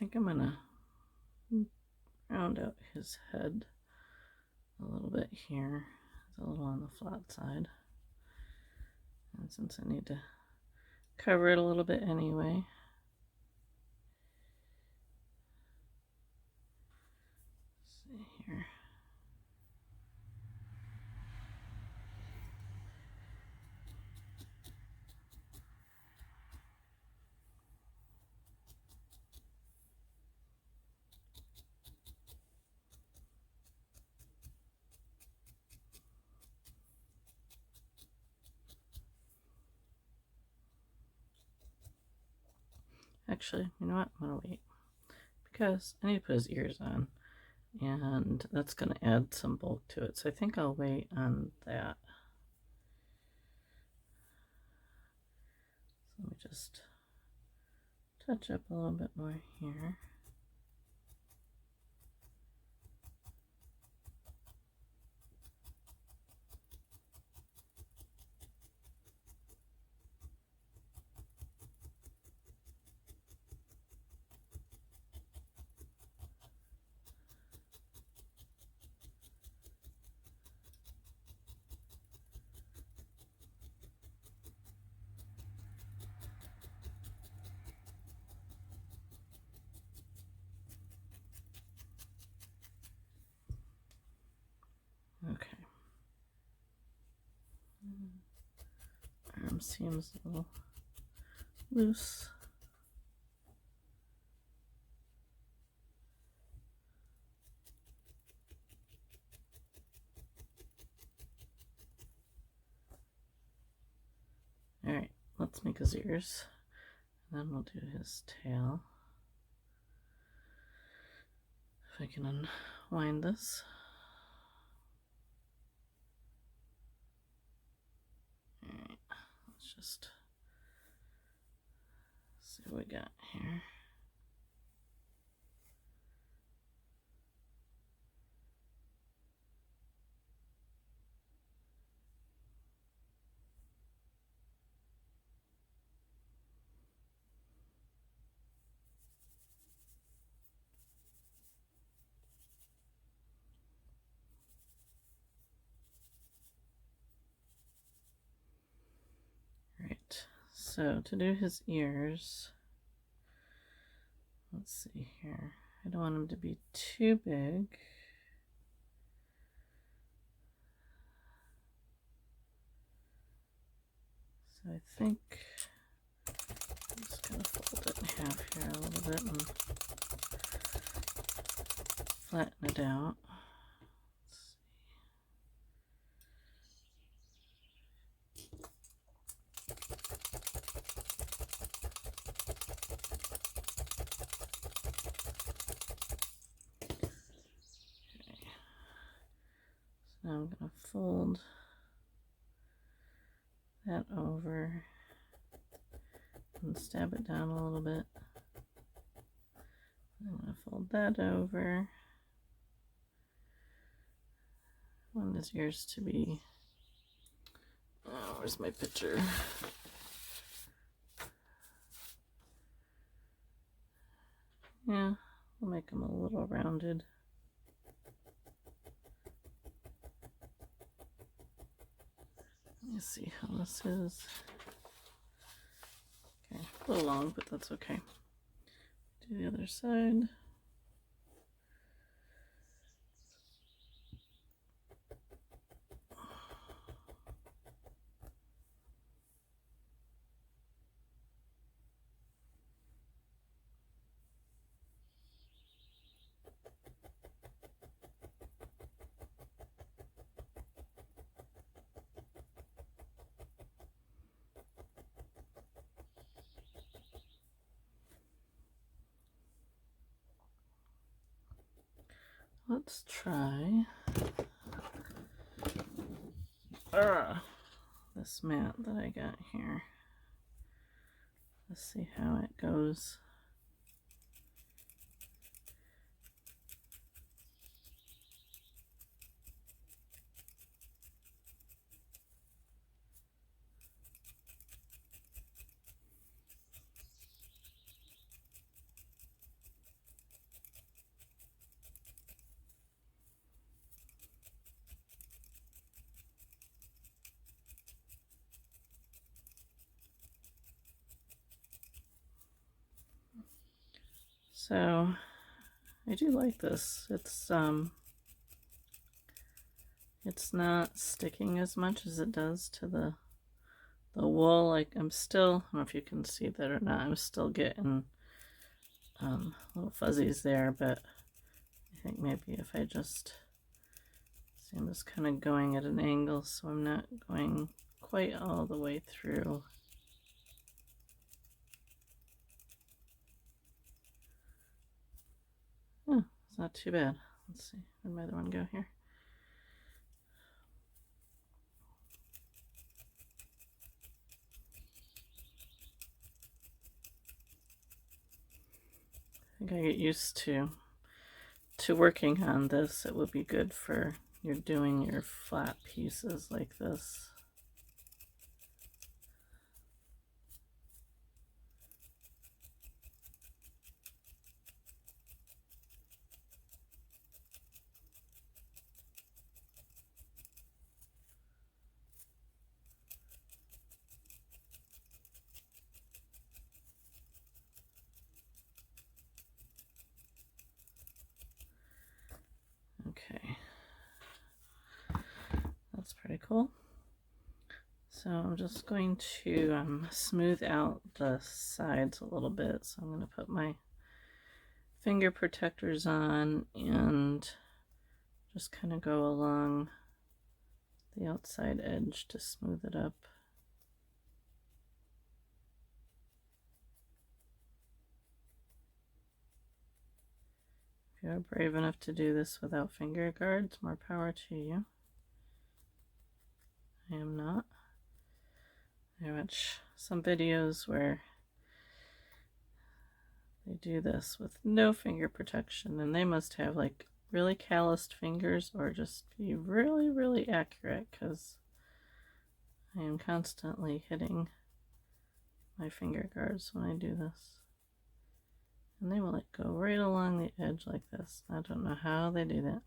think I'm gonna round out his head a little bit here. It's a little on the flat side. And since I need to cover it a little bit anyway. Let's see here. Actually, you know what? I'm gonna wait because I need to put his ears on, and that's gonna add some bulk to it. So I think I'll wait on that. So let me just touch up a little bit more here. Okay. Arm seems a little loose. All right, let's make his ears. And then we'll do his tail. If I can unwind this. All right, let's just see what we got here. Right, so to do his ears, let's see here. I don't want him to be too big. So I think I'm just going to fold it in half here a little bit and flatten it out. Now I'm going to fold that over and stab it down a little bit. I'm going to fold that over. I want his ears to be, oh, where's my picture? Yeah, we'll make them a little rounded. Let me see how this is. Okay, a little long, but that's okay. Do the other side. Let's try this mat that I got here. Let's see how it goes. So I do like this. It's not sticking as much as it does to the wool. Like I'm still, I don't know if you can see that or not, I'm still getting little fuzzies there, but I think maybe if I just, see, I'm just kind of going at an angle so I'm not going quite all the way through. Oh, it's not too bad. Let's see, where'd my other one go here? I think I get used to working on this. It would be good for you're doing your flat pieces like this. Okay, that's pretty cool. So I'm just going to smooth out the sides a little bit. So I'm going to put my finger protectors on and just kind of go along the outside edge to smooth it up. If you're brave enough to do this without finger guards, more power to you. I am not. I watch some videos where they do this with no finger protection, and they must have like really calloused fingers or just be really, really accurate, because I am constantly hitting my finger guards when I do this. And they will like go right along the edge like this. I don't know how they do that.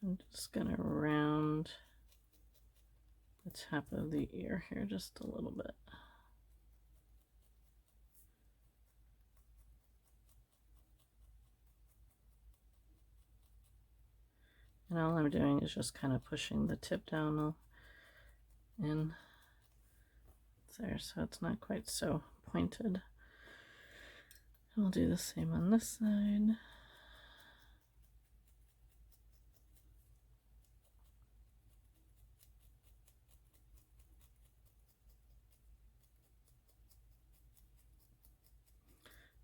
I'm just gonna round the top of the ear here just a little bit. And all I'm doing is just kind of pushing the tip down in there so it's not quite so pointed. I'll do the same on this side.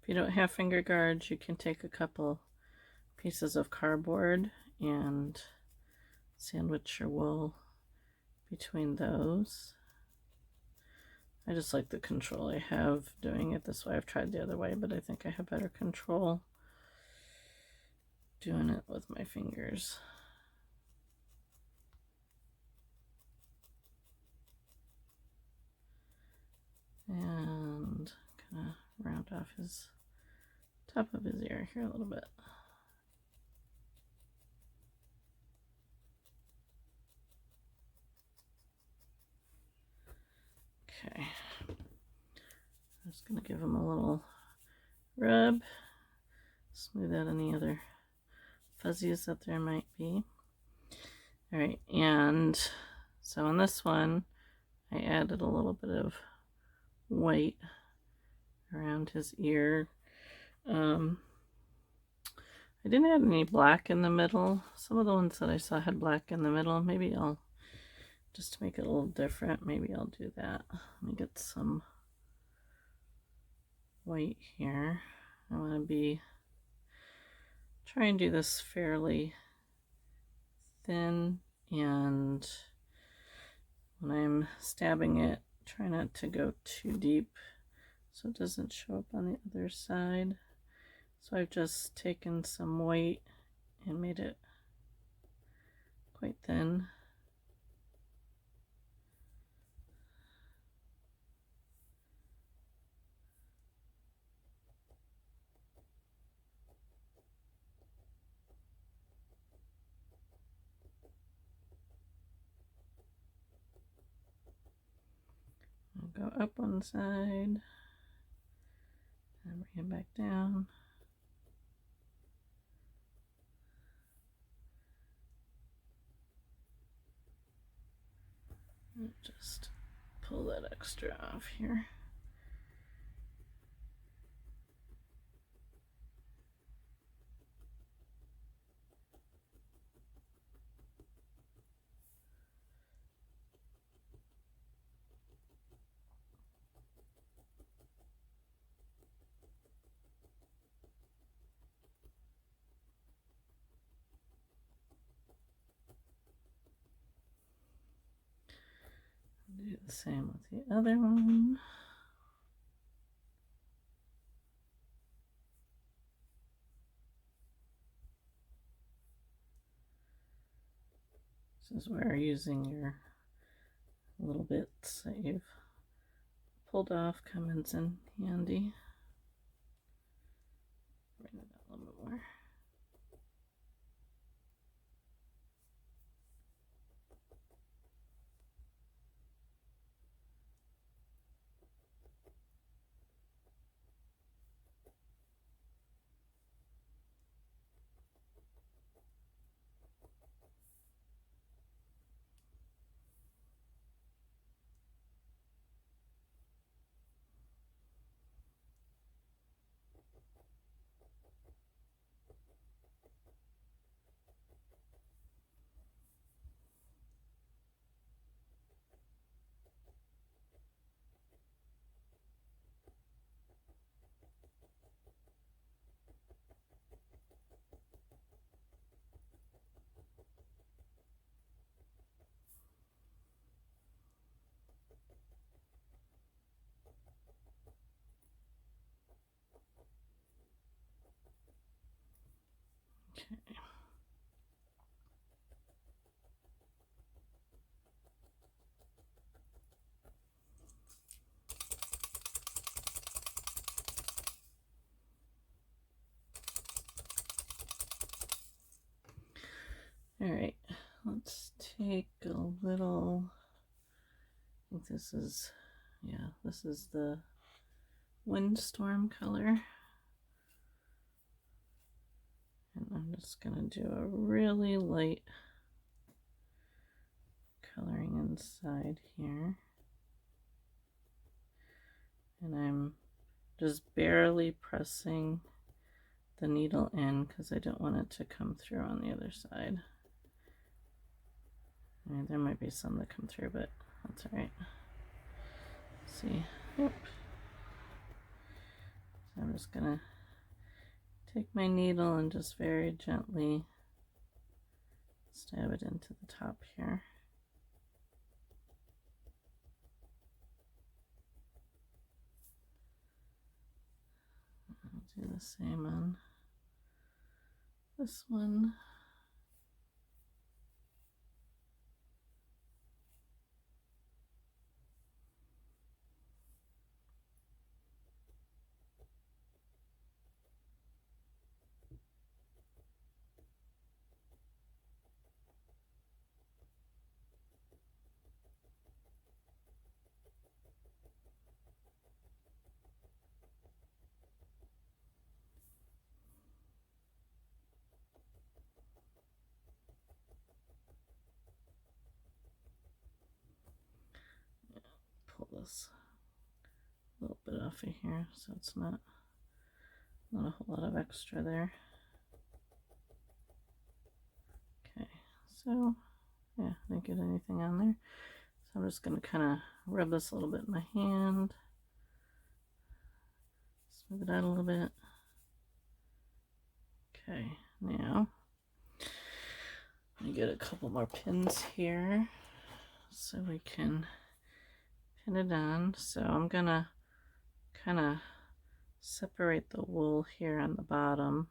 If you don't have finger guards, you can take a couple pieces of cardboard and sandwich your wool between those. I just like the control I have doing it this way. I've tried the other way, but I think I have better control doing it with my fingers. And kind of round off his top of his ear here a little bit. Okay, I'm just going to give him a little rub, smooth out any other fuzzies that there might be. All right, and so on this one, I added a little bit of white around his ear. I didn't add any black in the middle. Some of the ones that I saw had black in the middle. Maybe I'll, just to make it a little different, maybe I'll do that. Let me get some white here. I want to try and do this fairly thin, and when I'm stabbing it, try not to go too deep so it doesn't show up on the other side. So I've just taken some white and made it quite thin. go up one side and bring it back down. And just pull that extra off here. Do the same with the other one. This is where using your little bits that you've pulled off comes in handy. Bring it out a little bit more. Okay. All right, let's take a little, I think this is, yeah, this is the windstorm color. And I'm just gonna do a really light coloring inside here. And I'm just barely pressing the needle in because I don't want it to come through on the other side. I mean, there might be some that come through, but that's all right. See, yep. So I'm just gonna take my needle and just very gently stab it into the top here. I'll do the same on this one. Pull this a little bit off of here so it's not a whole lot of extra there. Okay, so yeah, I didn't get anything on there. So I'm just going to kind of rub this a little bit in my hand, smooth it out a little bit. Okay, now let me get a couple more pins here so we can pin it on. So I'm gonna kind of separate the wool here on the bottom,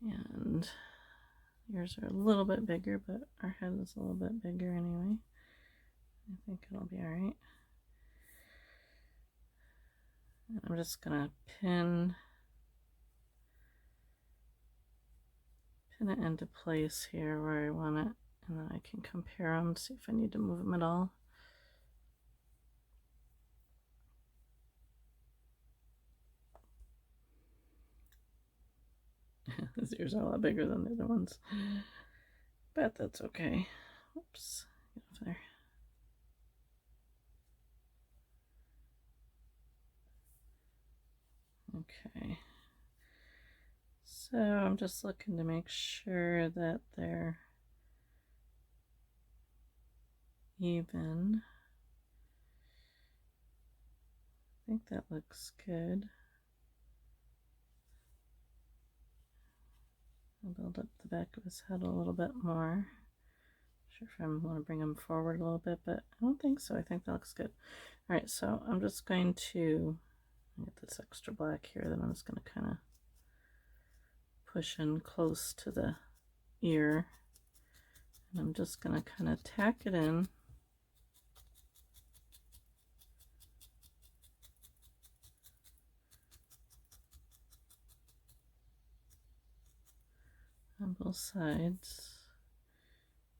and yours are a little bit bigger, but our head is a little bit bigger anyway. I think it'll be all right. And I'm just gonna pin it into place here where I want it and then I can compare them, see if I need to move them at all. His ears are a lot bigger than the other ones, but that's okay. Oops, get off there. Okay, so I'm just looking to make sure that they're even. I think that looks good. I'll build up the back of his head a little bit more. Not sure if I want to bring him forward a little bit, but I don't think so. I think that looks good. All right, so I'm just going to get this extra black here, then I'm just going to kind of push in close to the ear, and I'm just going to kind of tack it in. On both sides.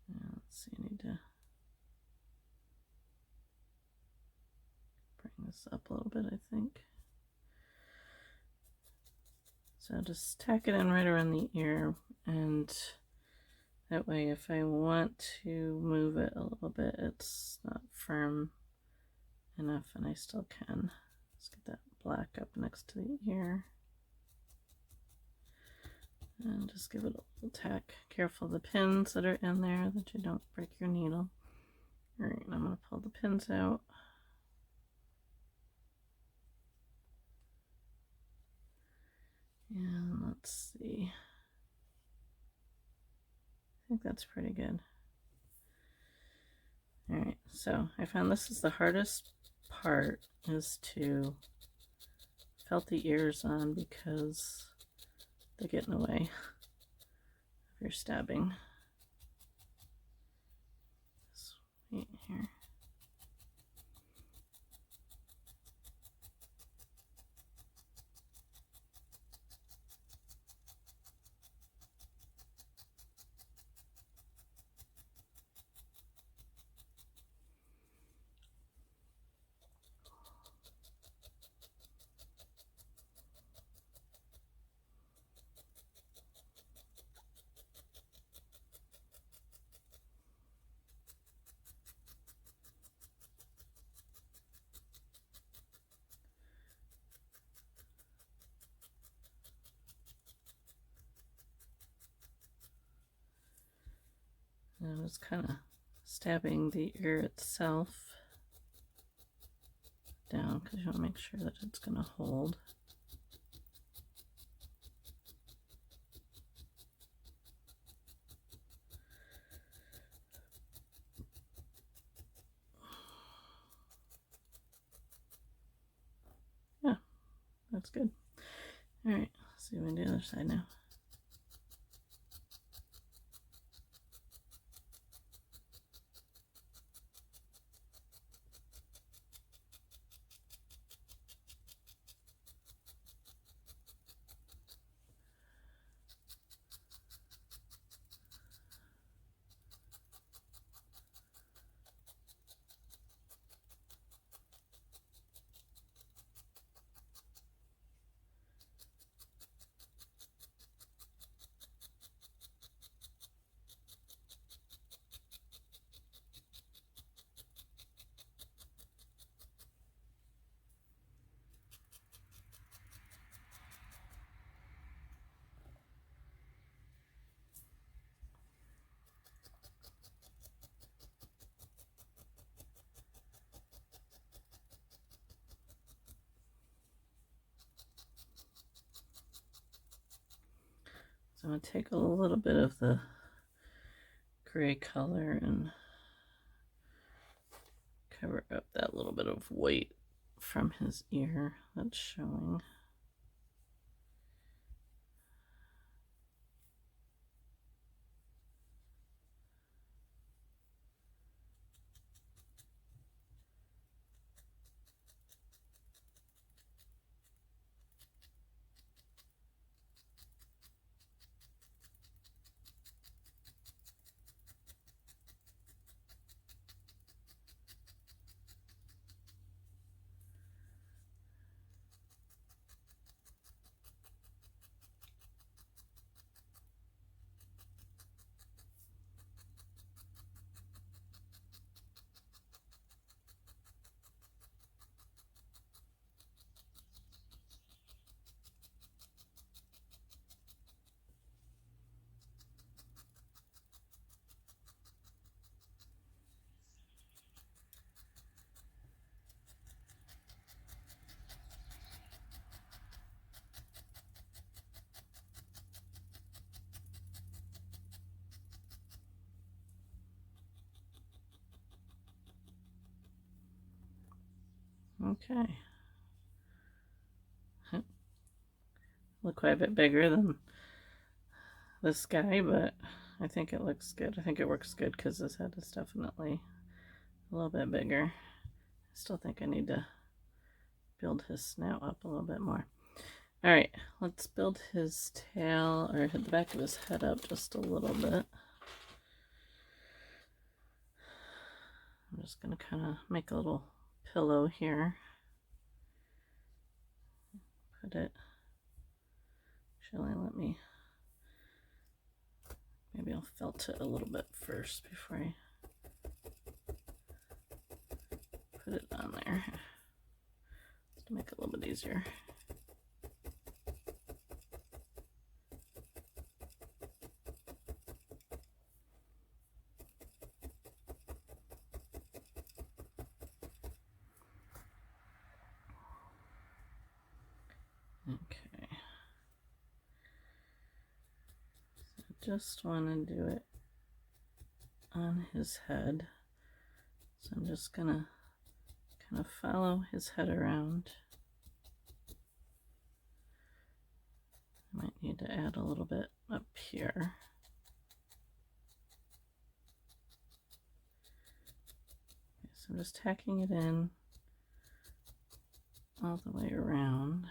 Let's see, I need to bring this up a little bit, I think. So just tack it in right around the ear, and that way if I want to move it a little bit, it's not firm enough and I still can. Let's get that black up next to the ear. And just give it a little tack. Careful of the pins that are in there, that you don't break your needle. All right, I'm going to pull the pins out. And let's see. I think that's pretty good. All right, so I found this is the hardest part, is to felt the ears on, because they get in the way of your stabbing. Just wait here. And I was kind of stabbing the ear itself down, because you want to make sure that it's going to hold. Yeah, that's good. All right, let's see if we can do the other side now. So I'm going to take a little bit of the gray color and cover up that little bit of white from his ear that's showing. Okay. Look quite a bit bigger than this guy, but I think it looks good. I think it works good because his head is definitely a little bit bigger. I still think I need to build his snout up a little bit more. All right, let's build his tail, or the back of his head up just a little bit. I'm just gonna kind of make a little pillow here. Put it, actually let me, maybe I'll felt it a little bit first before I put it on there, just to make it a little bit easier. Okay. So I just want to do it on his head. So I'm just gonna kind of follow his head around. I might need to add a little bit up here. Okay, so I'm just tacking it in all the way around.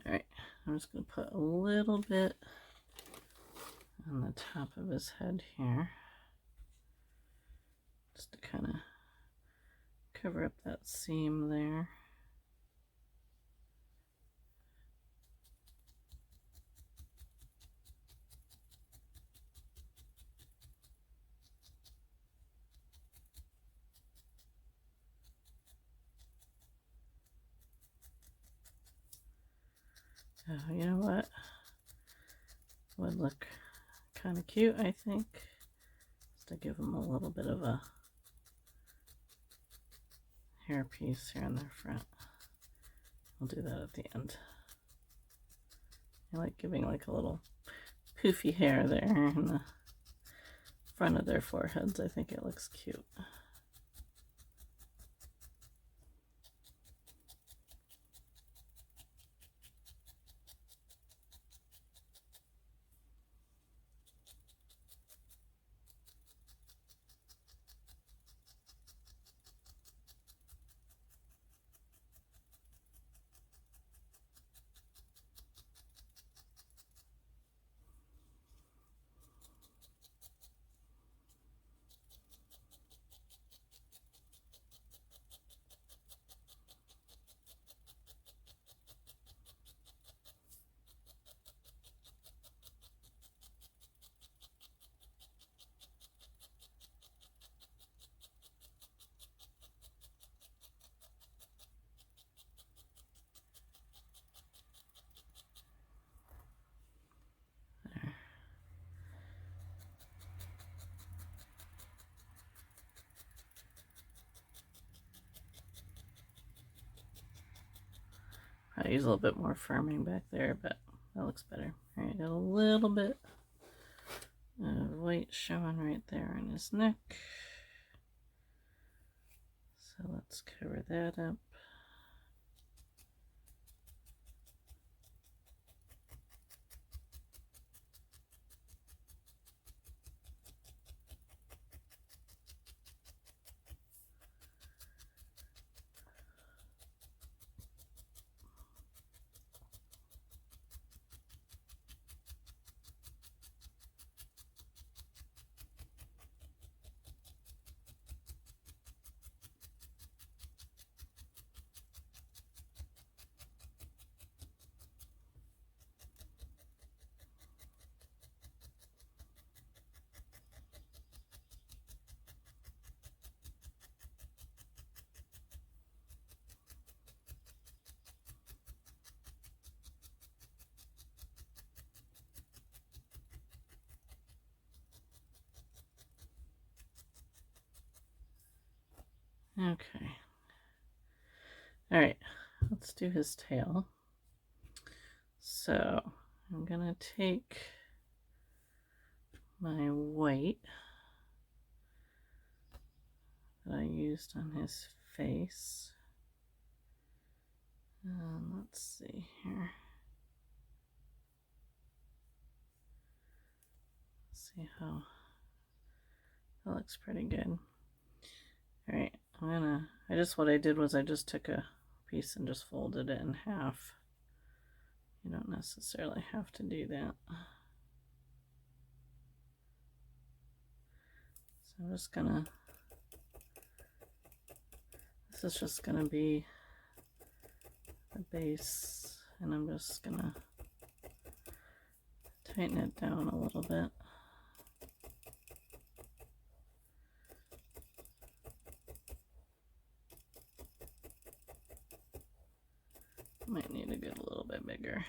Alright, I'm just going to put a little bit on the top of his head here, just to kind of cover up that seam there. Oh, you know what would look kind of cute, I think, just to give him a little bit of a hair piece here on the front. I'll do that at the end. I like giving like a little poofy hair there in the front of their foreheads. I think it looks cute. I use a little bit more firming back there, but that looks better. All right, got a little bit of white showing right there on his neck. So let's cover that up. Okay. All right, let's do his tail. So I'm gonna take my white that I used on his face. And let's see here. Let's see how that looks pretty good. All right, what I did was I just took a piece and just folded it in half. You don't necessarily have to do that. So I'm just gonna, this is just gonna be the base, and I'm just gonna tighten it down a little bit. Might need to get a little bit bigger.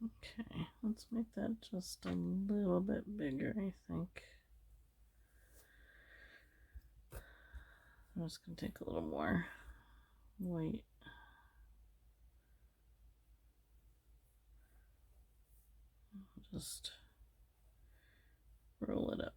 Okay, let's make that just a little bit bigger, I think. I'm just going to take a little more white. Just roll it up.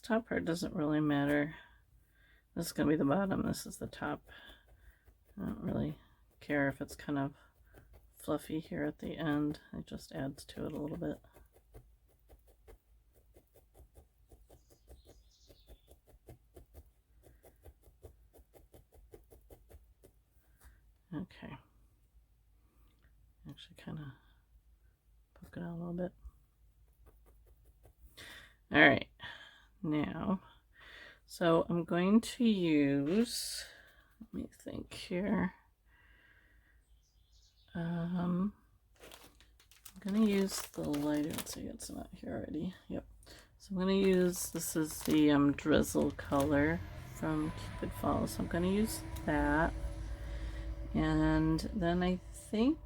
This top part doesn't really matter. This is going to be the bottom, this is the top. I don't really care if it's kind of fluffy here at the end. It just adds to it a little bit. Okay. Actually kind of poke it out a little bit. All right, now, so I'm going to use, let me think here. I'm going to use the lighter. Let's see, it's not here already. Yep. So I'm going to use, this is the drizzle color from Cupid Falls. So I'm going to use that. And then I think,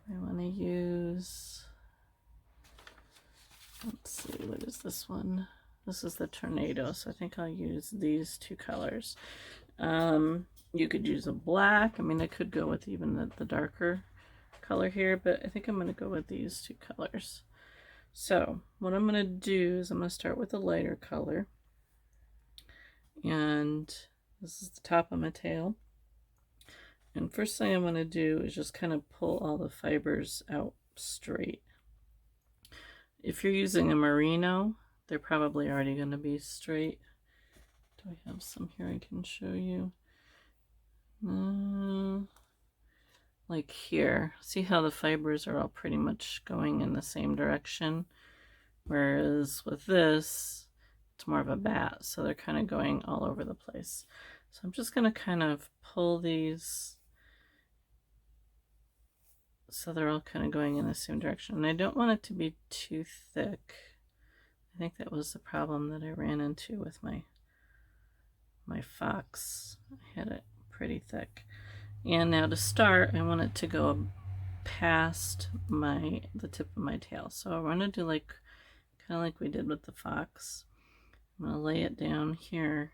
do I want to use, let's see, what is this one? This is the Tornado, so I think I'll use these two colors. You could use a black. I mean, I could go with even the darker color here, but I think I'm going to go with these two colors. So what I'm going to do is I'm going to start with a lighter color. And this is the top of my tail. And first thing I'm going to do is just kind of pull all the fibers out straight. If you're using a merino, they're probably already going to be straight. Do I have some here I can show you? Like here, see how the fibers are all pretty much going in the same direction, whereas with this it's more of a bat, so they're kind of going all over the place. So I'm just going to kind of pull these so they're all kind of going in the same direction, and I don't want it to be too thick. I think that was the problem that I ran into with my fox. I had it pretty thick. And now to start, I want it to go past the tip of my tail. So I want to do like kind of like we did with the fox. I'm going to lay it down here,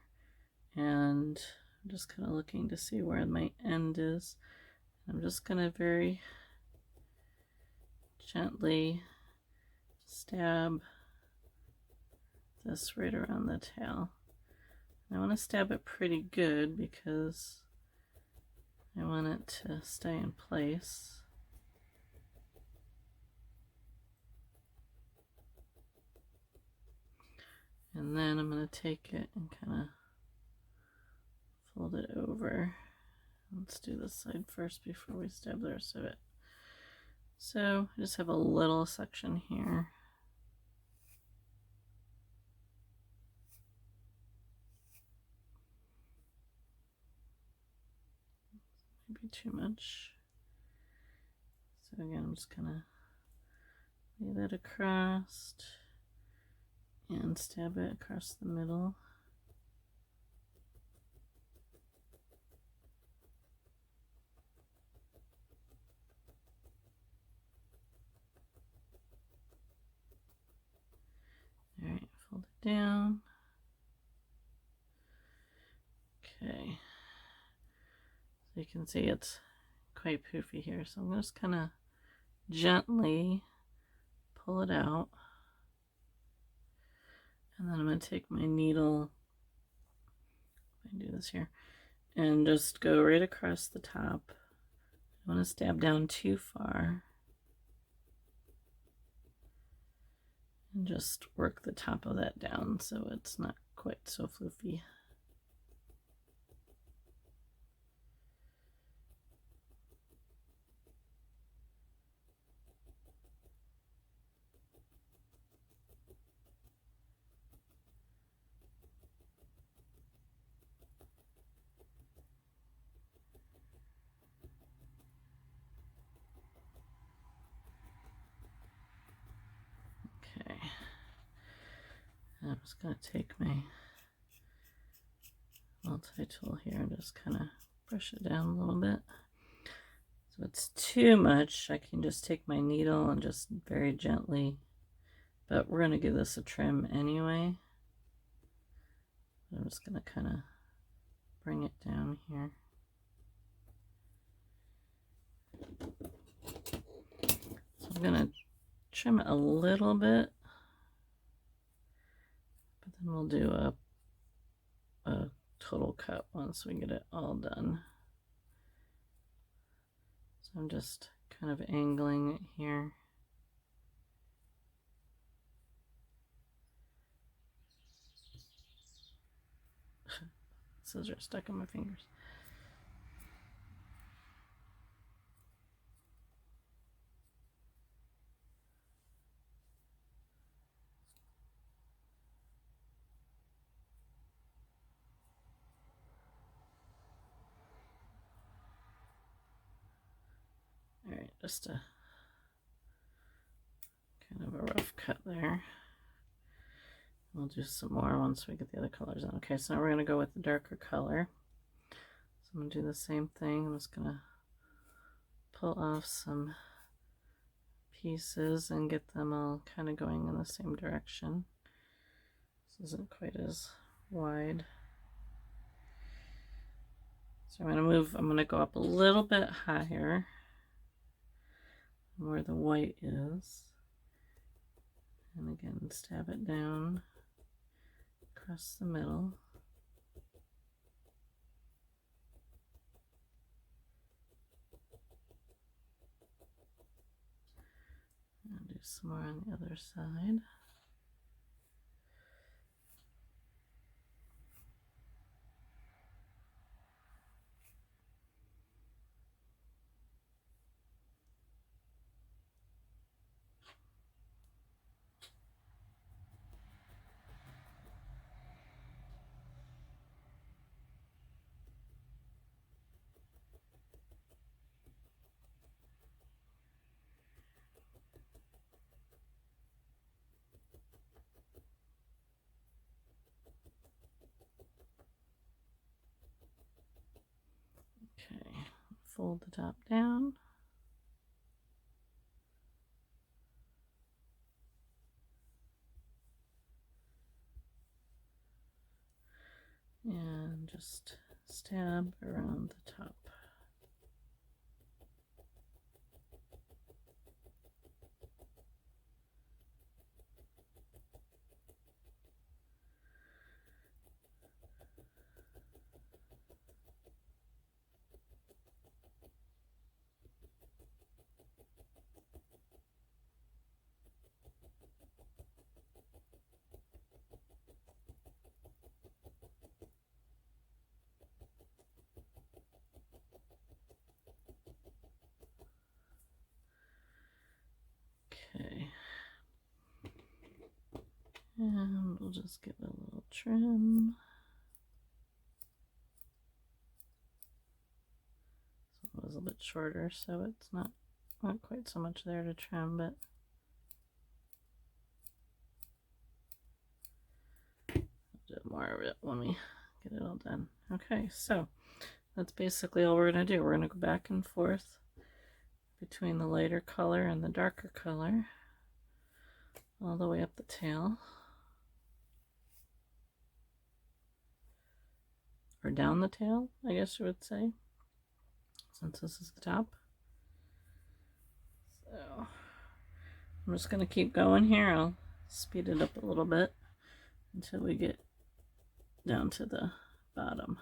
and I'm just kind of looking to see where my end is. I'm just going to very gently stab this right around the tail. I want to stab it pretty good because I want it to stay in place. And then I'm going to take it and kind of fold it over. Let's do this side first before we stab the rest of it. So I just have a little section here. Maybe too much. So again, I'm just gonna lay that across and stab it across the middle. All right, fold it down. Okay. So you can see it's quite poofy here. So I'm just kind of gently pull it out. And then I'm going to take my needle, I do this here, and just go right across the top. I want to stab down too far. And just work the top of that down so it's not quite so floofy. Okay. I'm just going to take my multi-tool here and just kind of brush it down a little bit. So it's too much, I can just take my needle and just very gently, but we're going to give this a trim anyway. I'm just going to kind of bring it down here. So I'm going to trim it a little bit. Then we'll do a total cut once we get it all done. So I'm just kind of angling it here. Scissors stuck in my fingers. All right, just a kind of a rough cut there. We'll do some more once we get the other colors on. Okay, so now we're going to go with the darker color. So I'm going to do the same thing. I'm just going to pull off some pieces and get them all kind of going in the same direction. This isn't quite as wide. So I'm going to go up a little bit higher where the white is. And again, stab it down across the middle. And do some more on the other side. Okay, fold the top down. And just stab around the top. Okay, and we'll just give it a little trim. So it was a bit shorter, so it's not quite so much there to trim, but I'll do more of it when we get it all done. Okay, so that's basically all we're going to do. We're going to go back and forth between the lighter color and the darker color all the way up the tail, or down the tail, I guess you would say, since this is the top. So I'm just going to keep going here. I'll speed it up a little bit until we get down to the bottom.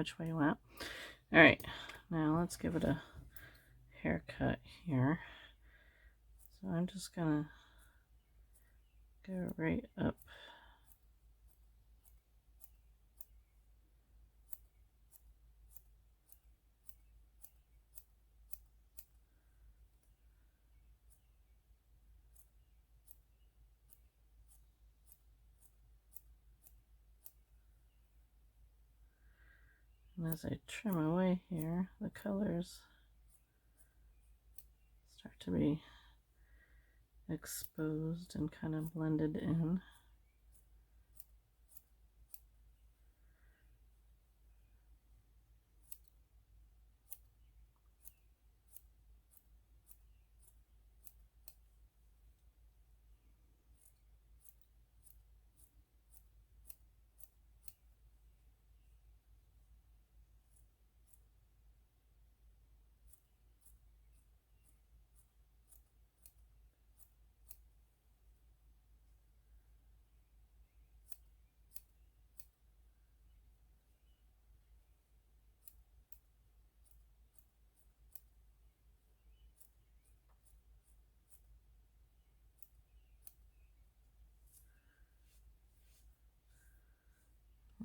which way you want. All right, now let's give it a haircut here. So I'm just gonna go right up. And as I trim away here, the colors start to be exposed and kind of blended in.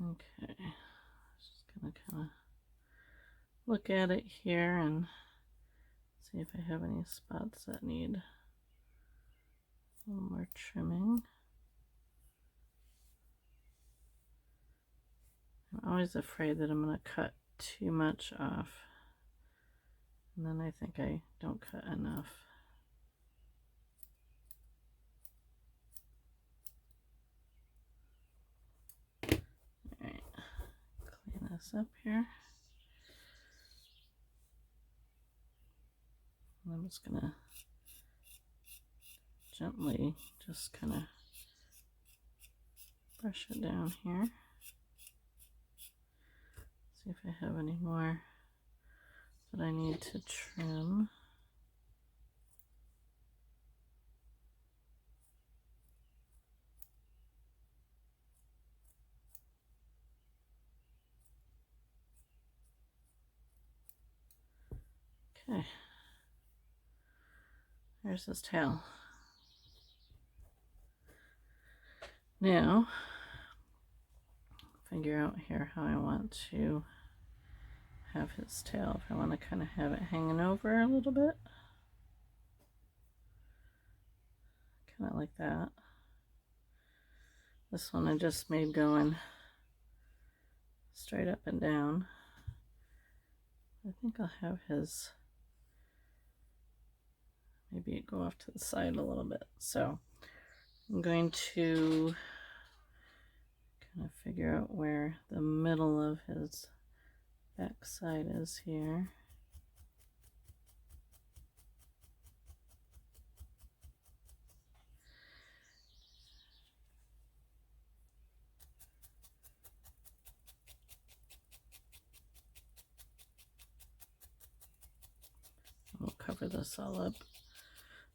Okay, just gonna kind of look at it here and see if I have any spots that need a little more trimming. I'm always afraid that I'm going to cut too much off, and then I think I don't cut enough. Alright, clean this up here. And I'm just going to gently just kind of brush it down here. See if I have any more that I need to trim. Okay, there's his tail. Now, figure out here how I want to have his tail. If I want to kind of have it hanging over a little bit, kind of like that. This one I just made going straight up and down. I think I'll have his maybe go off to the side a little bit. So I'm going to kind of figure out where the middle of his back side is here. We'll cover this all up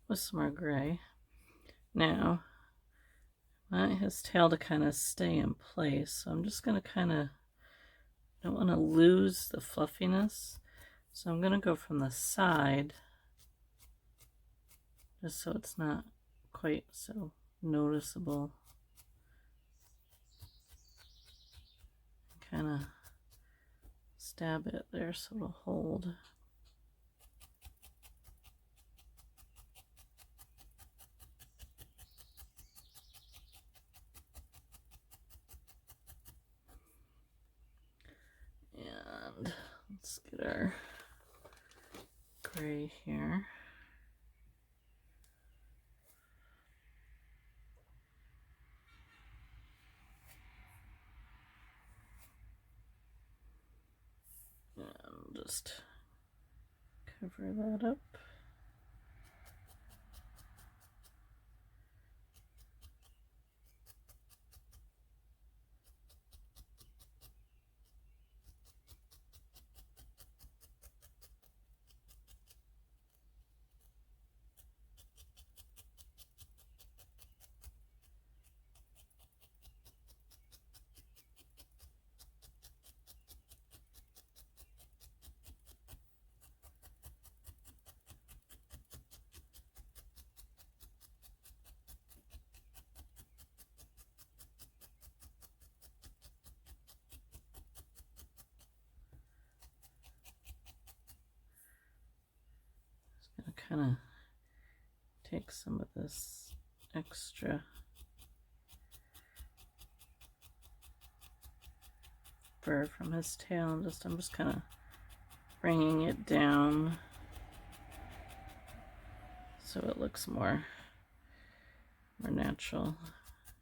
with some more gray. Now, I want his tail to kind of stay in place, so I'm just going to kind of, I don't want to lose the fluffiness, so I'm going to go from the side just so it's not quite so noticeable. Kind of stab it there so it'll hold. And let's get our gray here. And just cover that up. kind of take some of this extra fur from his tail and I'm just kind of bringing it down so it looks more natural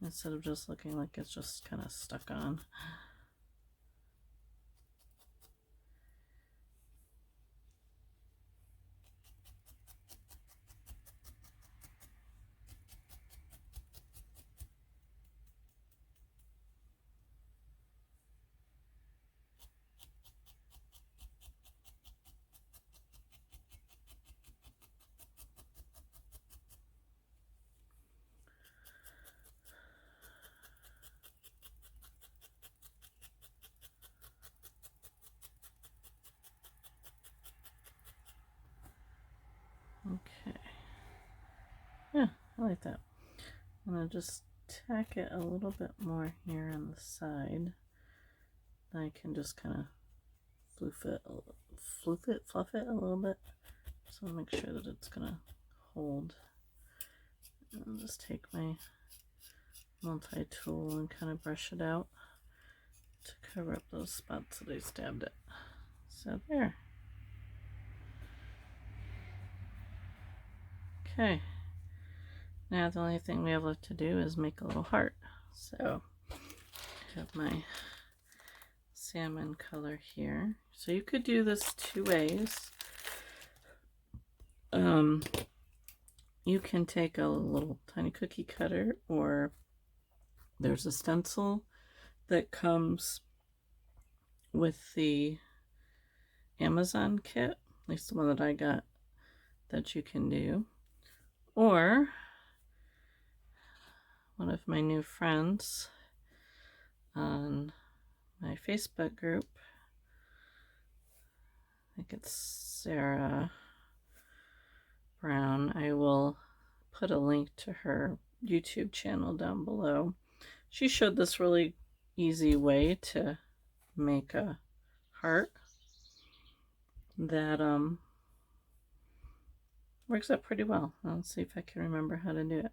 instead of just looking like it's just kind of stuck on. Okay. Yeah, I like that. I'm going to just tack it a little bit more here on the side. Then I can just kind of fluff it a little bit. So make sure that it's going to hold. And I'll just take my multi-tool and kind of brush it out to cover up those spots that I stabbed it. So there. Okay. Now the only thing we have left to do is make a little heart. So I have my salmon color here. So you could do this two ways. You can take a little tiny cookie cutter, or there's a stencil that comes with the Amazon kit, at least the one that I got, that you can do. Or one of my new friends on my Facebook group, I think it's Sarah Brown. I will put a link to her YouTube channel down below. She showed this really easy way to make a heart that works out pretty well. Let's see if I can remember how to do it.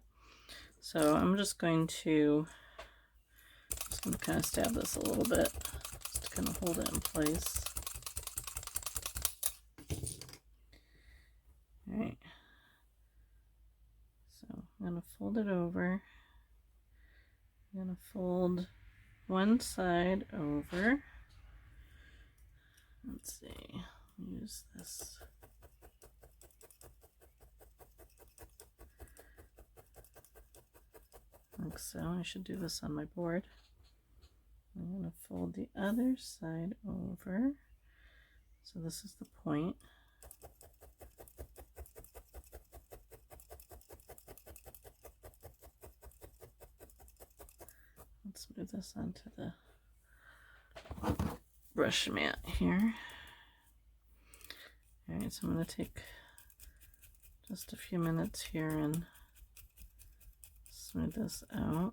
So I'm just going to kind of stab this a little bit just to kind of hold it in place. All right. So I'm going to fold it over. I'm going to fold one side over. Let's see. Use this. Like so. I should do this on my board. I'm going to fold the other side over. So this is the point. Let's move this onto the brush mat here. Alright, so I'm going to take just a few minutes here and smooth this out.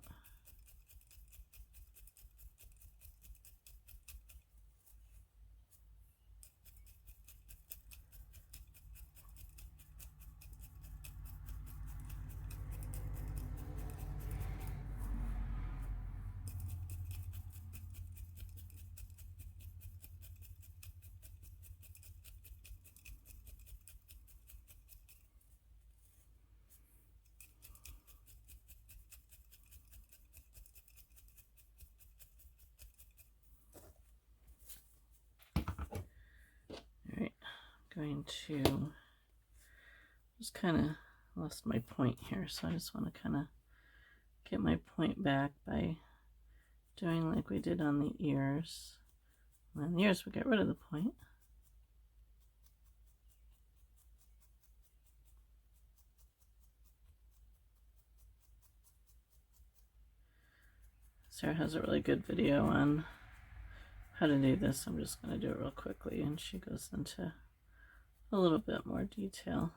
Going to just kind of lost my point here, so I just want to kind of get my point back by doing like we did on the ears. And on the ears we get rid of the point. Sarah has a really good video on how to do this. I'm just going to do it real quickly, and she goes into a little bit more detail.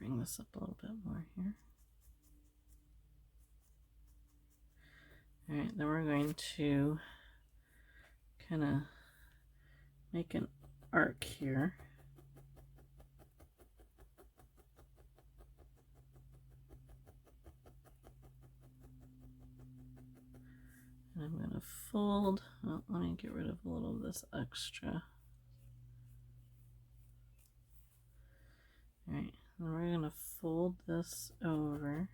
bring this up a little bit more here. All right, then we're going to kind of make an arc here. And I'm going to fold. Oh, let me get rid of a little of this extra. All right, then we're going to fold this over.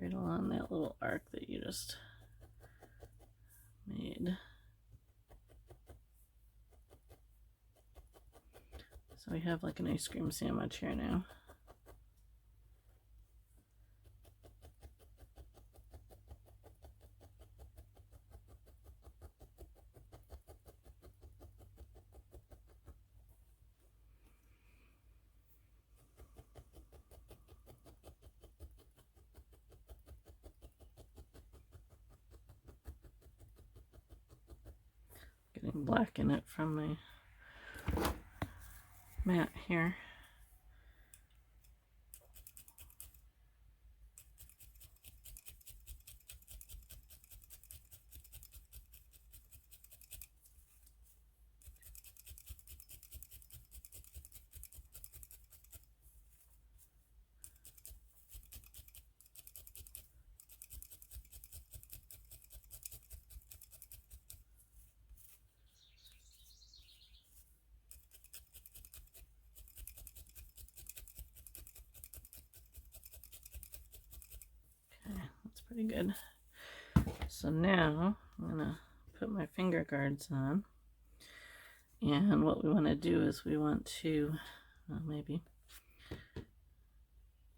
Right along that little arc that you just made. So we have like an ice cream sandwich here now. Getting black in it from my mat here. That's pretty good. So now I'm gonna put my finger guards on, and what we want to do is we want to maybe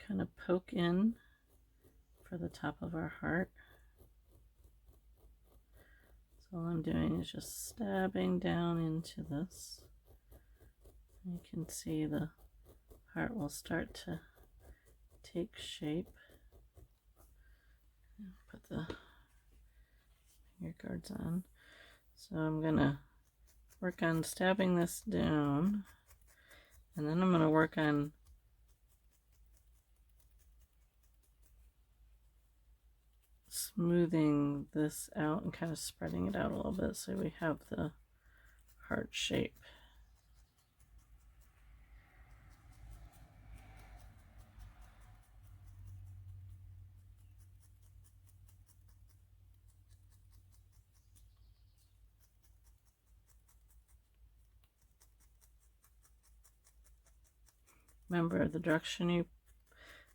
kind of poke in for the top of our heart. So all I'm doing is just stabbing down into this. You can see the heart will start to take shape. Put the finger guards on. So I'm gonna work on stabbing this down, and then I'm gonna work on smoothing this out and kind of spreading it out a little bit so we have the heart shape. Remember, the direction you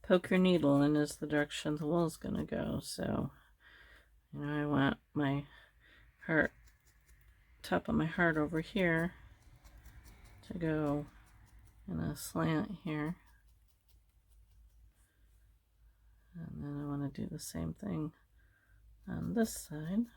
poke your needle in is the direction the wool is going to go. So, you know, I want my heart, top of my heart over here to go in a slant here. And then I want to do the same thing on this side.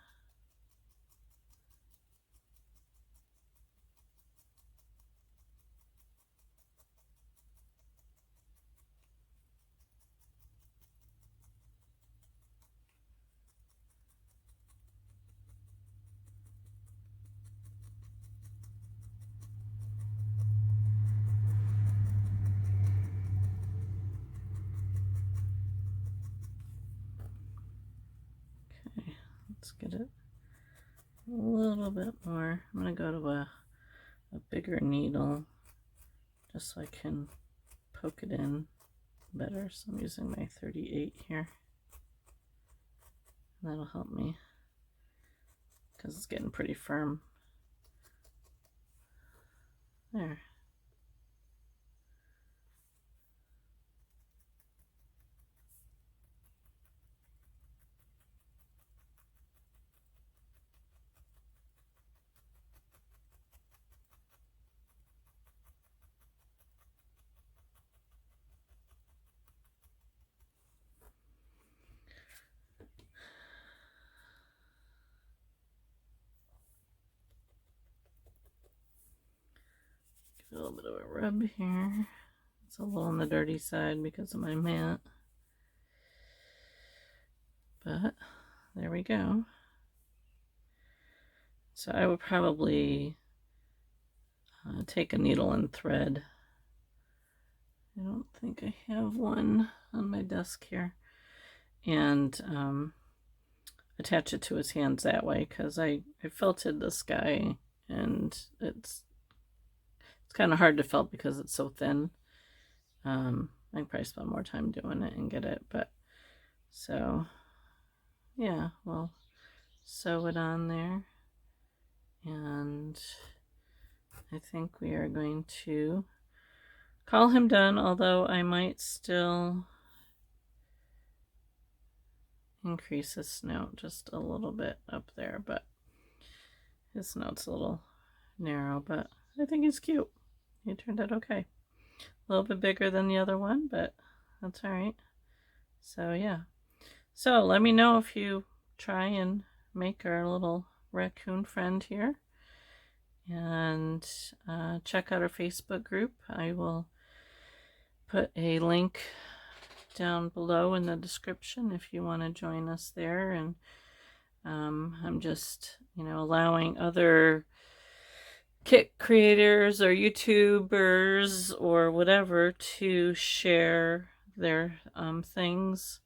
Okay, let's get it a little bit more. I'm going to go to a bigger needle just so I can poke it in better. So I'm using my 38 here. And that'll help me because it's getting pretty firm. There. Give it a little bit of a rub here. It's a little on the dirty side because of my mat. But there we go. So I would probably take a needle and thread. I don't think I have one on my desk here. And attach it to his hands that way, because I felted this guy, and it's kind of hard to felt because it's so thin. I can probably spend more time doing it and get it, but so yeah, we'll sew it on there, and I think we are going to call him done, although I might still increase his snout just a little bit up there, but his snout's a little narrow, but I think he's cute. He turned out okay. A little bit bigger than the other one, but that's all right. So yeah. So let me know if you try and make our little raccoon friend here. And check out our Facebook group. I will put a link down below in the description if you want to join us there. And I'm just, allowing other kit creators or YouTubers or whatever to share their things,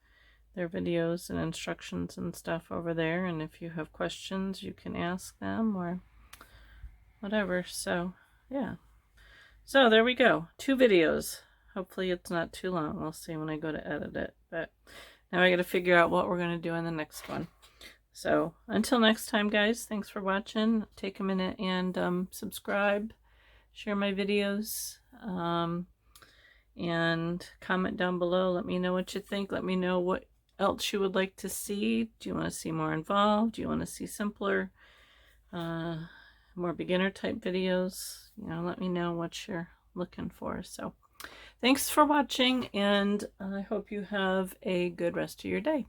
their videos and instructions and stuff over there. And if you have questions, you can ask them or whatever. So yeah, so there we go, 2 videos. Hopefully it's not too long. We'll see when I go to edit it, but now I got to figure out what we're going to do in the next one. So until next time, guys, thanks for watching. Take a minute and subscribe, share my videos, and comment down below. Let me know what you think. Let me know what else you would like to see. Do you want to see more involved? Do you want to see simpler, more beginner type videos? Let me know what you're looking for. So thanks for watching, and I hope you have a good rest of your day.